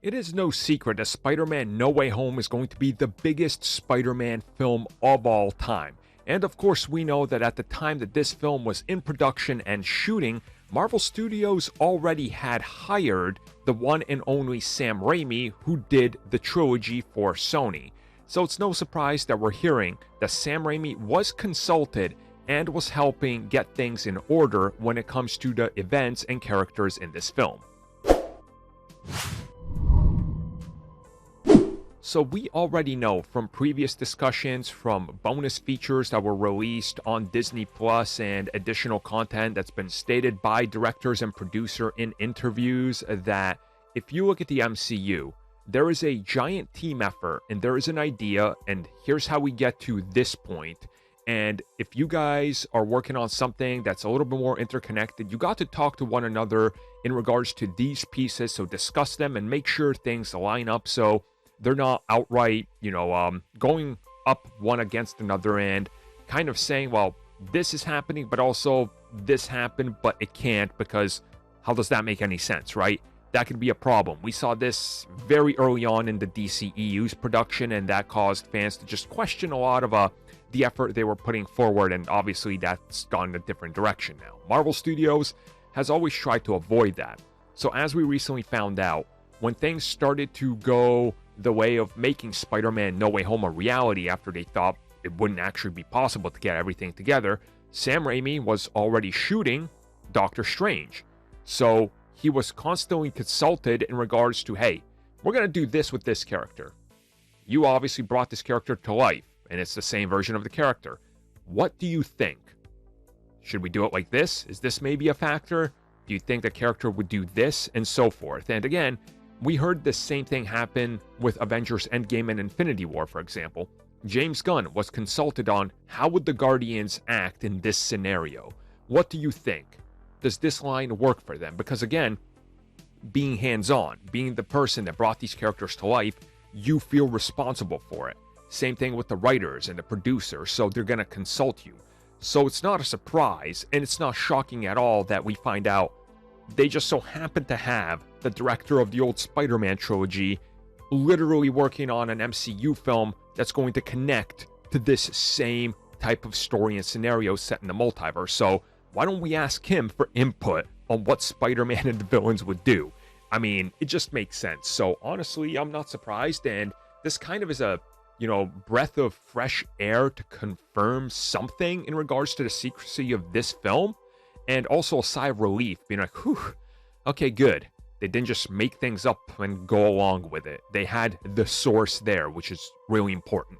It is no secret that Spider-Man No Way Home is going to be the biggest Spider-Man film of all time. And of course, we know that at the time that this film was in production and shooting, Marvel Studios already had hired the one and only Sam Raimi, who did the trilogy for Sony. So it's no surprise that we're hearing that Sam Raimi was consulted and was helping get things in order when it comes to the events and characters in this film. So we already know from previous discussions, from bonus features that were released on Disney Plus and additional content that's been stated by directors and producer in interviews, that if you look at the MCU, there is a giant team effort and there is an idea, and here's how we get to this point. And if you guys are working on something that's a little bit more interconnected, you got to talk to one another in regards to these pieces. So discuss them and make sure things line up so they're not outright, going up one against another and kind of saying, well, this is happening, but also this happened, but it can't, because how does that make any sense, right? That could be a problem. We saw this very early on in the DCEU's production, and that caused fans to just question a lot of the effort they were putting forward, and obviously that's gone in a different direction now. Marvel Studios has always tried to avoid that. So as we recently found out, when things started to go the way of making Spider-Man No Way Home a reality after they thought it wouldn't actually be possible to get everything together, Sam Raimi was already shooting Doctor Strange. So he was constantly consulted in regards to, hey, we're going to do this with this character. You obviously brought this character to life, and it's the same version of the character. What do you think? Should we do it like this? Is this maybe a factor? Do you think the character would do this? And so forth. And again, we heard the same thing happen with Avengers Endgame and Infinity War, for example. James Gunn was consulted on how would the Guardians act in this scenario. What do you think? Does this line work for them? Because again, being hands-on, being the person that brought these characters to life, you feel responsible for it. Same thing with the writers and the producers, so they're going to consult you. So it's not a surprise, and it's not shocking at all that we find out they just so happen to have the director of the old Spider-Man trilogy literally working on an MCU film that's going to connect to this same type of story and scenario set in the multiverse. So why don't we ask him for input on what Spider-Man and the villains would do? I mean, it just makes sense. So honestly, I'm not surprised, and this kind of is a breath of fresh air to confirm something in regards to the secrecy of this film. And also a sigh of relief, being like, whew, okay, good. They didn't just make things up and go along with it. They had the source there, which is really important.